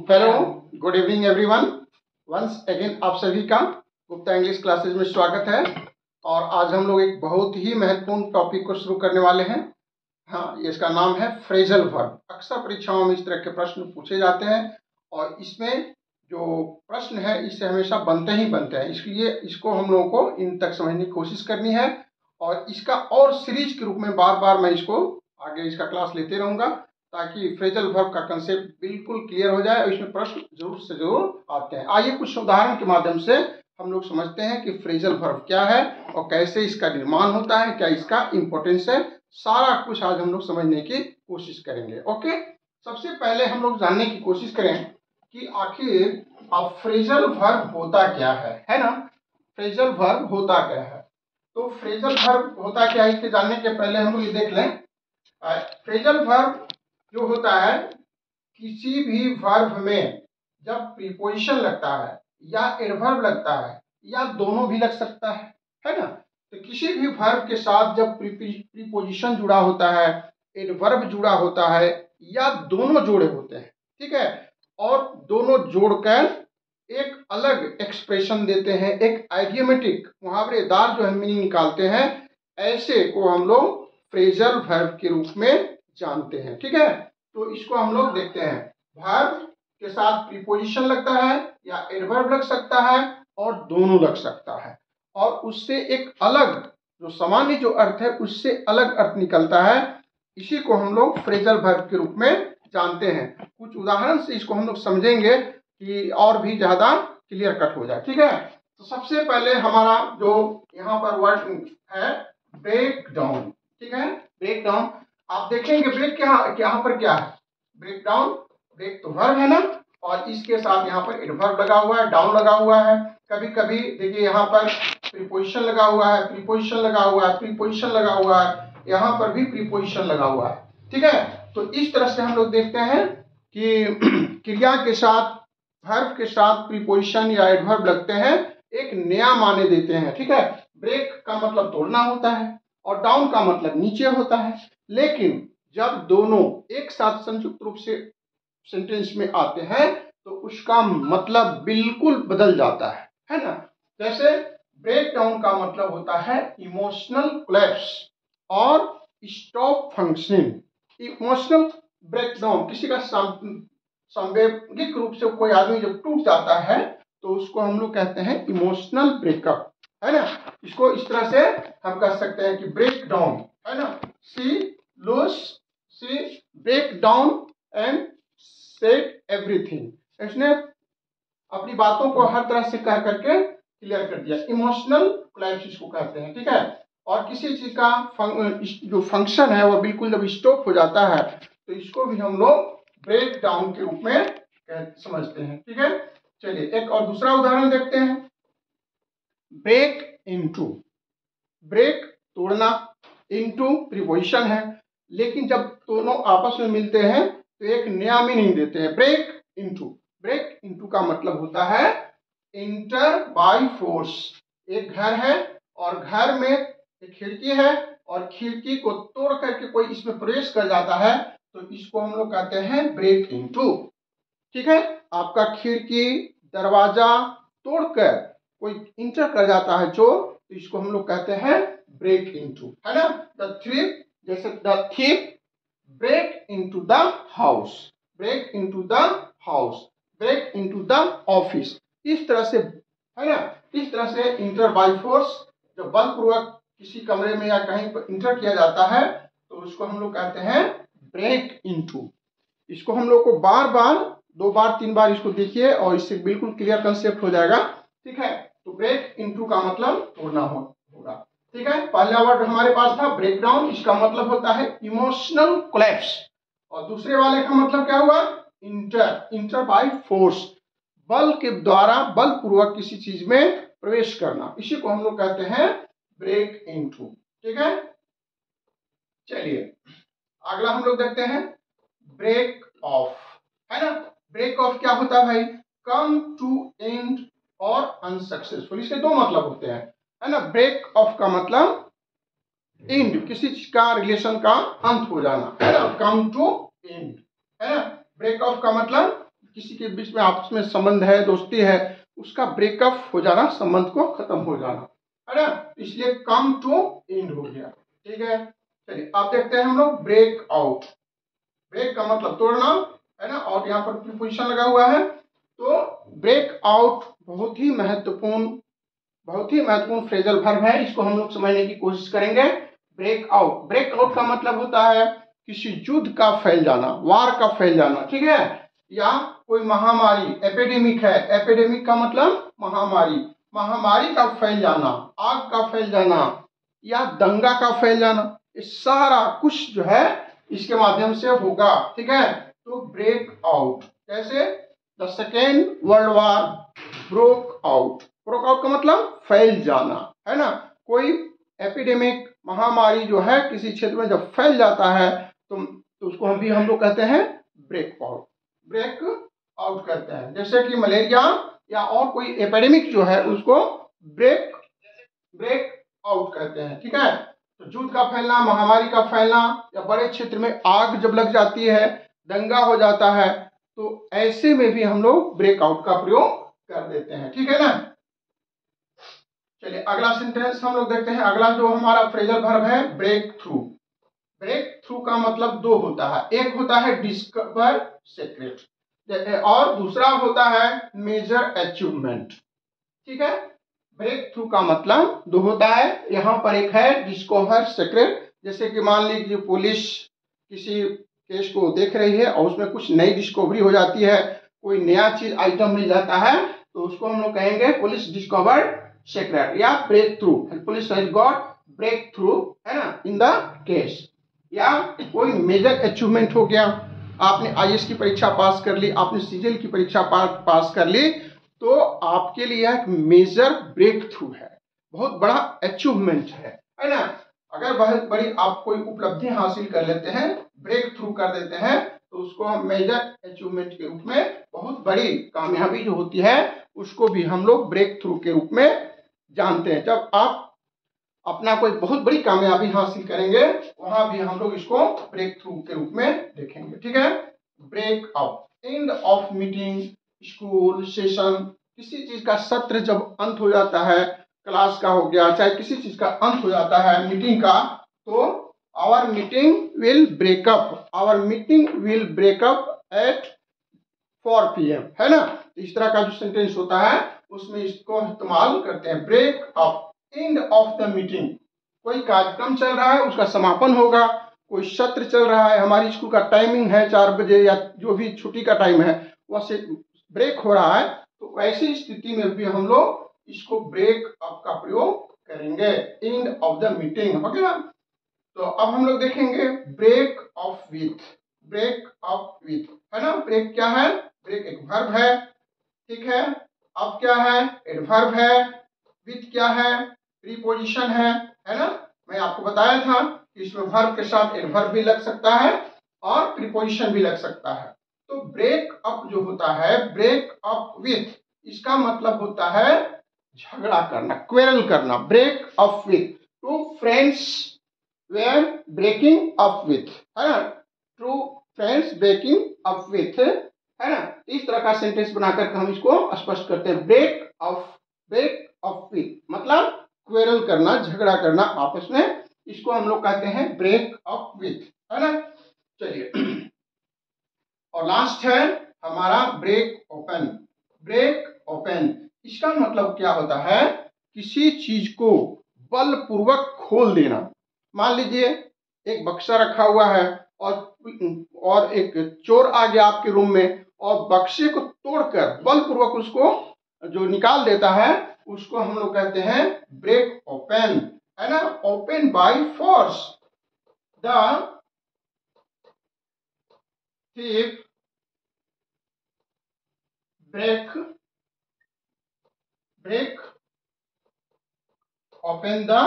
Hello, good evening everyone. Once again आप सभी का गुप्ता इंग्लिश क्लासेज में स्वागत है। और आज हम लोग एक बहुत ही महत्वपूर्ण टॉपिक को शुरू करने वाले हैं। हाँ, इसका नाम है फ्रेजल वर्ब। अक्सर परीक्षाओं में इस तरह के प्रश्न पूछे जाते हैं और इसमें जो प्रश्न है इससे हमेशा बनते ही बनते हैं, इसलिए इसको हम लोगों को इन तक समझने की कोशिश करनी है। और इसका और सीरीज के रूप में बार बार मैं इसको आगे इसका क्लास लेते रहूँगा ताकि फ्रेजल वर्ब का कंसेप्ट बिल्कुल क्लियर हो जाए और इसमें प्रश्न जरूर से जरूर आते हैं। आइए कुछ उदाहरण के माध्यम से हम लोग समझते हैं कि फ्रेजल वर्ब क्या है और कैसे इसका निर्माण होता है, क्या इसका इंपॉर्टेंस है। सारा कुछ आज हम लोग समझने की कोशिश करेंगे। ओके, सबसे पहले हम लोग जानने की कोशिश करें कि आखिर फ्रेजल वर्ब होता क्या है ना। फ्रेजल वर्ब होता क्या है? तो फ्रेजल वर्ब होता क्या है इसके जानने के पहले हम लोग ये देख लें। फ्रेजल वर्ब जो होता है, किसी भी वर्ब में जब प्रीपोजिशन लगता है या एडवर्ब लगता है या दोनों भी लग सकता है ना। तो किसी भी वर्ब के साथ जब प्रीपोजिशन जुड़ा होता है, एडवर्ब जुड़ा होता है या दोनों जोड़े होते हैं, ठीक है, और दोनों जोड़कर एक अलग एक्सप्रेशन देते हैं, एक आइडियोमेटिक मुहावरेदार जो हम मीनिंग निकालते हैं, ऐसे को हम लोग फ्रेजल वर्ब के रूप में जानते हैं। ठीक है, तो इसको हम लोग देखते हैं। वर्ब के साथ प्रीपोजिशन लगता है या एडवर्ब लग सकता है और दोनों लग सकता है, और उससे एक अलग जो सामान्य जो अर्थ है उससे अलग अर्थ निकलता है। इसी को हम लोग फ्रेजल वर्ब के रूप में जानते हैं। कुछ उदाहरण से इसको हम लोग समझेंगे कि और भी ज्यादा क्लियर कट हो जाए। ठीक है, तो सबसे पहले हमारा जो यहाँ पर वर्ड है ब्रेक डाउन। ठीक है, ब्रेक डाउन आप देखेंगे ब्रेक यहाँ पर क्या है, ब्रेक डाउन। ब्रेक तो वर्ब है ना, और इसके साथ यहाँ पर एडवर्ब लगा हुआ है, डाउन लगा हुआ है। कभी कभी देखिए यहाँ पर प्रीपोजिशन लगा हुआ है, प्रीपोजिशन लगा हुआ है, प्रीपोजिशन लगा हुआ है, यहाँ पर भी प्रीपोजिशन लगा हुआ है। ठीक है, तो इस तरह से हम लोग देखते हैं कि क्रिया के साथ वर्ब के साथ प्रीपोजिशन या एडवर्ब लगते हैं, एक नया माने देते हैं। ठीक है, ब्रेक का मतलब तोड़ना होता है और डाउन का मतलब नीचे होता है, लेकिन जब दोनों एक साथ संयुक्त रूप से सेंटेंस में आते हैं तो उसका मतलब बिल्कुल बदल जाता है ना। जैसे ब्रेक डाउन का मतलब होता है इमोशनल कोलैप्स और स्टॉप फंक्शनिंग। इमोशनल ब्रेकडाउन, किसी का सांवेगिक रूप से कोई आदमी जब टूट जाता है तो उसको हम लोग कहते हैं इमोशनल ब्रेकअप, है ना। इसको इस तरह से हम कह सकते हैं कि ब्रेक डाउन, है ना। She break down and said everything. इसने अपनी बातों को हर तरह से कह करके क्लियर कर दिया। इमोशनल कोलैप्स इसको कहते हैं। ठीक है, और किसी चीज का जो फंक्शन है वो बिल्कुल जब स्टॉप हो जाता है तो इसको भी हम लोग ब्रेक डाउन के रूप में समझते हैं। ठीक है, चलिए एक और दूसरा उदाहरण देखते हैं। ब्रेक इनटू, ब्रेक तोड़ना, इनटू प्रीपोजिशन है, लेकिन जब दोनों आपस में मिलते हैं तो एक नया मीनिंग देते हैं। ब्रेक इनटू, ब्रेक इनटू का मतलब होता है इंटर बाय फोर्स। एक घर है और घर में एक खिड़की है और खिड़की को तोड़ करके कोई इसमें प्रवेश कर जाता है तो इसको हम लोग कहते हैं ब्रेक इनटू। ठीक है, आपका खिड़की दरवाजा तोड़कर कोई इंटर कर जाता है जो, तो इसको हम लोग कहते हैं ब्रेक इनटू, है ना। द थीफ, जैसे the thief break into the house, break into the house, break into the office. इस तरह से, है ना, इस तरह से इंटर बाय फोर्स जब बलपूर्वक किसी कमरे में या कहीं पर इंटर किया जाता है तो उसको हम लोग कहते हैं ब्रेक इनटू। इसको हम लोग को बार बार 2 बार 3 बार इसको देखिए और इससे बिल्कुल क्लियर कंसेप्ट हो जाएगा। ठीक है, तो ब्रेक इनटू का मतलब तोड़ना होगा। ठीक है, पहला वर्ड हमारे पास था ब्रेक डाउन, इसका मतलब होता है इमोशनल कोलैप्स, और दूसरे वाले का मतलब क्या हुआ, इंटर, इंटर बाय फोर्स, बल के द्वारा बलपूर्वक किसी चीज में प्रवेश करना, इसी को हम लोग कहते हैं ब्रेक इनटू। ठीक है, चलिए अगला हम लोग देखते हैं ब्रेक ऑफ, है ना। ब्रेक ऑफ क्या होता है भाई, कम टू एंड और अनसक्सेसफुल, इसके 2 मतलब होते हैं, है ना। ब्रेक ऑफ का मतलब एंड, किसी चीज का रिलेशन का अंत हो जाना, है ना, कम टू एंड, है ना। ब्रेक ऑफ का मतलब किसी के बीच में आपस में संबंध है, दोस्ती है, उसका ब्रेकअप हो जाना, संबंध को खत्म हो जाना, है ना, इसलिए कम टू एंड हो गया। ठीक है, चलिए अब देखते हैं हम लोग ब्रेक आउट। ब्रेक का मतलब तोड़ना, है ना, और यहाँ पर प्रीपोजिशन लगा हुआ है। तो ब्रेक आउट बहुत ही महत्वपूर्ण फ्रेजल वर्ब है। इसको हम लोग समझने की कोशिश करेंगे। ब्रेक आउट का मतलब होता है किसी युद्ध का फैल जाना, वार का फैल जाना, ठीक है, या कोई महामारी, एपिडेमिक है, एपिडेमिक का मतलब महामारी का फैल जाना, आग का फैल जाना, या दंगा का फैल जाना, ये सारा कुछ जो है इसके माध्यम से होगा। ठीक है, तो ब्रेक आउट कैसे, the second world war broke out का मतलब फैल जाना, है ना। कोई एपिडेमिक, महामारी जो है किसी क्षेत्र में जब फैल जाता है तो उसको हम लोग कहते हैं ब्रेक आउट कहते हैं। जैसे कि मलेरिया या और कोई एपिडेमिक जो है उसको ब्रेक आउट कहते हैं। ठीक है, तो युद्ध का फैलना, महामारी का फैलना, या बड़े क्षेत्र में आग जब लग जाती है, दंगा हो जाता है, तो ऐसे में भी हम लोग ब्रेकआउट का प्रयोग कर देते हैं। ठीक है ना। चलिए अगला सेंटेंस हम लोग देखते हैं। अगला जो हमारा फ्रेजल वर्ब है ब्रेक थ्रू। ब्रेक थ्रू का मतलब दो होता है, एक होता है डिस्कवर सीक्रेट और दूसरा होता है मेजर अचीवमेंट। ठीक है, ब्रेक थ्रू का मतलब दो होता है। यहाँ पर एक है डिस्कवर सीक्रेट, जैसे कि मान लीजिए पुलिस किसी केस को देख रही है और उसमें कुछ नई डिस्कवरी हो जाती है, कोई नया चीज आइटम मिल जाता है, तो उसको हम लोग कहेंगे पुलिस डिस्कवर्ड सीक्रेट या break through. Police has got break through, है ना, इन द केस। या कोई मेजर अचीवमेंट हो गया, आपने आईएएस की परीक्षा पास कर ली, आपने सीजीएल की परीक्षा पास कर ली, तो आपके लिए एक मेजर ब्रेक थ्रू है, बहुत बड़ा अचीवमेंट है ना। अगर बहुत बड़ी आप कोई उपलब्धि हासिल कर लेते हैं, ब्रेक थ्रू कर देते हैं, तो उसको हम मेजर अचीवमेंट के रूप में, बहुत बड़ी कामयाबी जो होती है उसको भी हम लोग ब्रेक थ्रू के रूप में जानते हैं। जब आप अपना कोई बहुत बड़ी कामयाबी हासिल करेंगे, वहां भी हम लोग इसको ब्रेक थ्रू के रूप में देखेंगे। ठीक है, break up, end of meeting, school session, किसी चीज का सत्र जब अंत हो जाता है, क्लास का हो गया, चाहे किसी चीज का अंत हो जाता है, मीटिंग का, तो our meeting will breakup at 4 PM, है ना। इस तरह का जो सेंटेंस होता है उसमें इसको इस्तेमाल करते हैं, break up, end of the meeting. कोई कार्यक्रम चल रहा है, उसका समापन होगा, कोई सत्र चल रहा है, हमारी स्कूल का टाइमिंग है 4 बजे या जो भी छुट्टी का टाइम है, वह से ब्रेक हो रहा है, तो ऐसी स्थिति में भी हम लोग इसको ब्रेक अप का प्रयोग करेंगे, and of the meeting, okay ना। तो अब हम लोग देखेंगे ब्रेक अप विथ, है ना। ब्रेक क्या है, ब्रेक एक वर्ब है, ठीक है। अब क्या है, एडवर्ब है। विथ क्या है, प्रीपोजिशन है ना। मैं आपको बताया था कि इसमें वर्ब के साथ एडवर्ब भी लग सकता है और प्रीपोजिशन भी लग सकता है। तो ब्रेक अप जो होता है, ब्रेक अप विथ, इसका मतलब होता है झगड़ा करना, क्वेरल करना। Break up with, two friends were breaking up with, है ना, two friends breaking up with, है ना। इस तरह का सेंटेंस बनाकर हम इसको स्पष्ट करते हैं। ब्रेक अप विथ मतलब क्वेरल करना, झगड़ा करना आपस में, इसको हम लोग कहते हैं ब्रेक अप विथ, है ना। चलिए और लास्ट है हमारा ब्रेक ओपन। इसका मतलब क्या होता है, किसी चीज को बलपूर्वक खोल देना। मान लीजिए एक बक्सा रखा हुआ है और एक चोर आ गया आपके रूम में और बक्से को तोड़कर बलपूर्वक उसको जो निकाल देता है, उसको हम लोग कहते हैं ब्रेक ओपन, है ना। Open by force, the thief break open the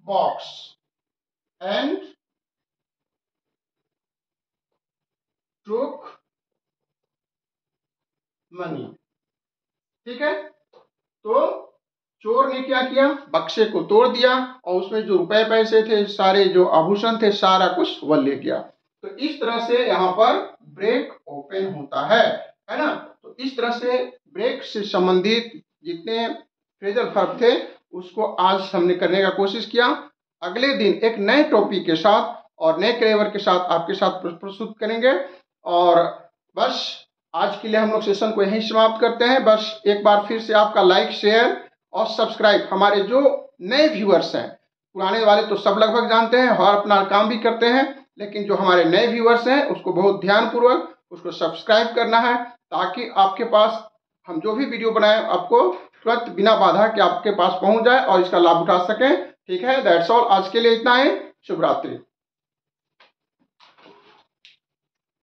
box and took money। ठीक है, तो चोर ने क्या किया, बक्से को तोड़ दिया और उसमें जो रुपए पैसे थे, सारे जो आभूषण थे, सारा कुछ वह ले गया। तो इस तरह से यहाँ पर ब्रेक ओपन होता है ना। तो इस तरह से ब्रेक से संबंधित जितने फ्रेजल वर्ब थे उसको आज हमने करने का कोशिश किया। अगले दिन एक नए टॉपिक के साथ और नए क्लेवर के साथ आपके साथ प्रस्तुत करेंगे। और बस आज के लिए हम लोग सेशन को यहीं समाप्त करते हैं। बस एक बार फिर से आपका लाइक, शेयर और सब्सक्राइब। हमारे जो नए व्यूअर्स हैं, पुराने वाले तो सब लगभग जानते हैं और अपना काम भी करते हैं, लेकिन जो हमारे नए व्यूअर्स हैं उसको बहुत ध्यानपूर्वक उसको सब्सक्राइब करना है, ताकि आपके पास हम जो भी वीडियो बनाए आपको तुरंत बिना बाधा के आपके पास पहुंच जाए और इसका लाभ उठा सकें। ठीक है, दैट्स ऑल। आज के लिए इतना ही। शुभ रात्रि।